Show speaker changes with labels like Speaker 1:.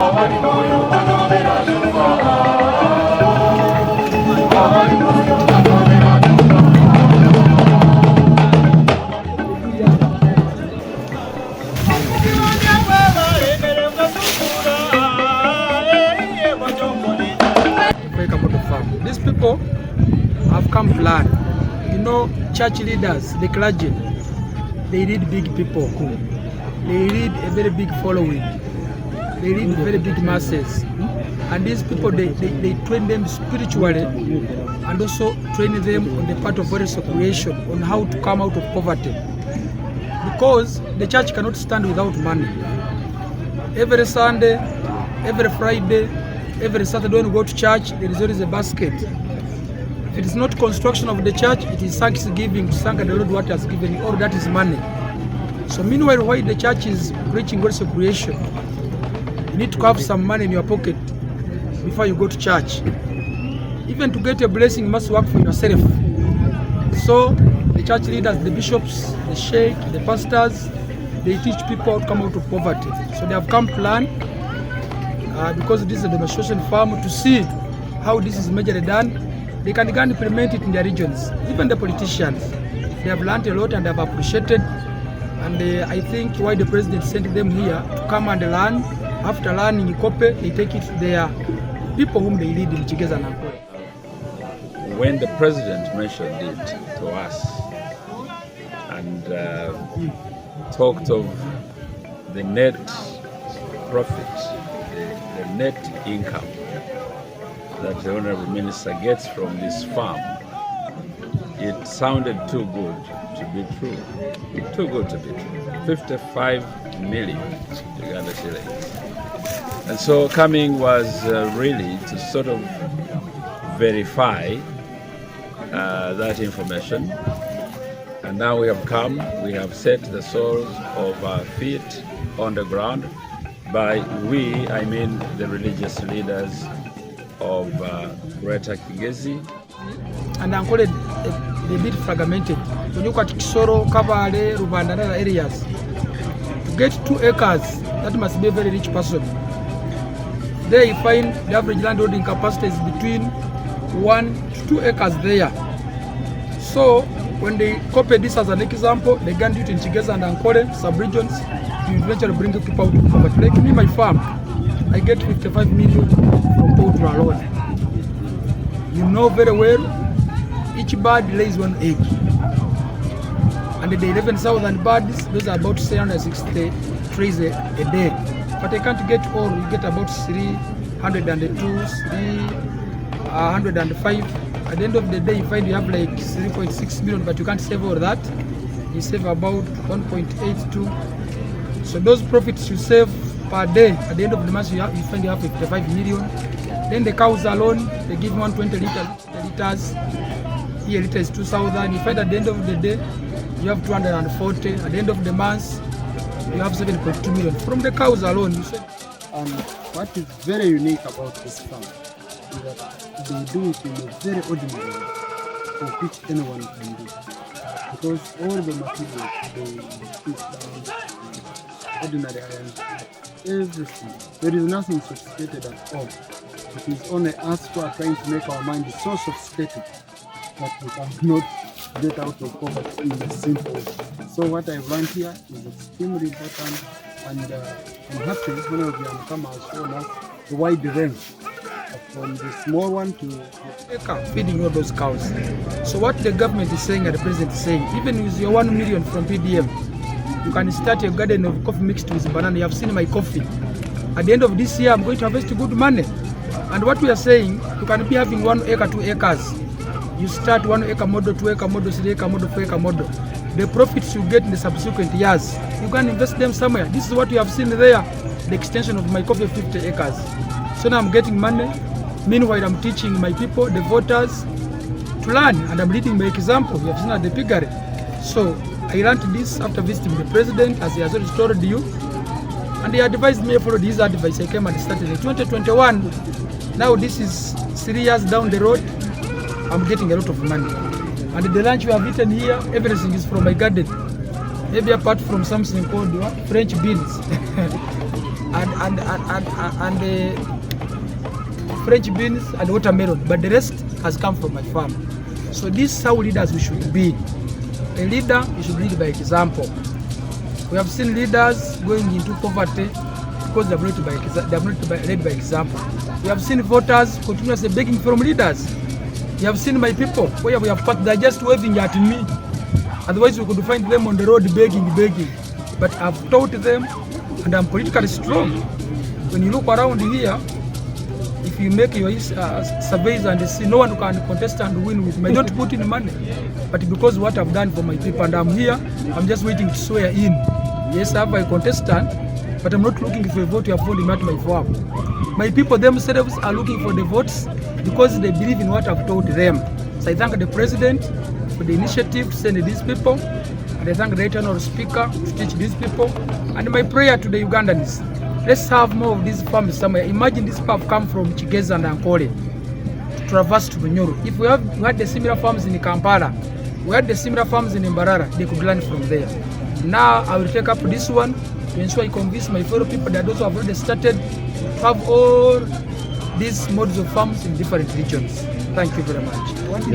Speaker 1: These people have come plan. You know, church leaders, the clergy, they need big people. They need a very big following. They need very big masses. And these people, they train them spiritually and also train them on the part of reconciliation, on how to come out of poverty. Because the church cannot stand without money. Every Sunday, every Friday, every Saturday when we go to church, there is always a basket. If it is not construction of the church, it is thanksgiving to thank the Lord what He has given you, or that is money. So meanwhile, while the church is preaching God's creation, you need to have some money in your pocket before you go to church. Even to get a blessing, you must work for yourself. So the church leaders, the bishops, the sheikh, the pastors, they teach people how to come out of poverty. So they have come plan, because this is a demonstration farm, to see how this is majorly done. They can implement it in their regions. Even the politicians, they have learned a lot and have appreciated. And I think why the president sent them here to come and learn. After learning in Kope, they take it to their people whom they lead in Kigezi and Ankore.
Speaker 2: When the president mentioned it to us and talked of the net profit, the net income that the Honorable Minister gets from this farm, it sounded too good to be true. Too good to be true. 55 million Uganda shillings. And so coming was really to sort of verify that information. And now we have come, we have set the soles of our feet on the ground. By we, I mean the religious leaders of Greater Kigezi.
Speaker 1: And Ankore, a bit fragmented. When you look at Kisoro, Kabale, Rubanda, and other areas, to get 2 acres, that must be a very rich person. There you find the average landholding capacity is between 1 to 2 acres there. So when they copy this as an example, they can do it in Kigezi and Ankore sub-regions to eventually bring the people out of poverty. Like me, my farm, I get 55 million from poultry alone. You know very well, each bird lays 1 egg. And the 11,000 birds, those are about 360 trays a day. But I can't get all, you get about 302, 305. At the end of the day, you find you have like 3.6 million, but you can't save all that. You save about 1.82. So those profits you save per day, at the end of the month, you find you have 55 million. Then the cows alone, they give 120 liters. Here liter is 2,000. You find at the end of the day, you have 240. At the end of the month, you have 7.2 million from the cows alone. You said.
Speaker 3: What is very unique about this farm is that they do it in a very ordinary way, for which anyone can do. Because all the materials they put down, ordinary iron, everything. There is nothing sophisticated at all. It is only us who are trying to make our mind so sophisticated that we cannot get out of poverty in a simple way. So what I've learned here is extremely important, and I'm happy when Byamukama has shown us the wide range, from the small one to
Speaker 1: Acre, feeding all those cows. So what the government is saying and the president is saying, even with your 1 million from PDM, you can start a garden of coffee mixed with banana. You have seen my coffee. At the end of this year, I'm going to harvest good money. And what we are saying, you can be having 1 acre, 2 acres. You start 1 acre model, 2 acre model, 3 acre model, 4 acre model. The profits you get in the subsequent years, you can invest them somewhere. This is what you have seen there, the extension of my coffee 50 acres. So now I'm getting money. Meanwhile, I'm teaching my people, the voters, to learn, and I'm leading by example. You have seen at the piggery. So I learned this after visiting the president, as he has already told you, and he advised me, I followed his advice. I came and started in 2021. Now this is 3 years down the road. I'm getting a lot of money. And the lunch you have eaten here, everything is from my garden. Maybe apart from something called French beans. and French beans and watermelon, but the rest has come from my farm. So this is how leaders we should be. A leader, you should lead by example. We have seen leaders going into poverty because they have not led by example. We have seen voters continuously begging from leaders. You have seen my people, where we have passed, they're just waving at me. Otherwise we could find them on the road begging. But I've taught them, and I'm politically strong. When you look around here, if you make your surveys and see no one can contest and win with me, I don't put in money. But because what I've done for my people, and I'm here, I'm just waiting to swear in. Yes, I have a contestant, but I'm not looking for a vote. You have voted at my farm. My people themselves are looking for the votes because they believe in what I've taught them. So I thank the president for the initiative to send these people, and I thank the eternal speaker to teach these people. And my prayer to the Ugandans, let's have more of these farms somewhere. Imagine these people have come from Kigezi and Ankore to traverse to Bunyoro. If we had the similar farms in Kampala, we had the similar farms in Mbarara, they could learn from there. Now I will take up this one to ensure I convince my fellow people that those who have already started to have all these modes of farms in different regions. Thank you very much.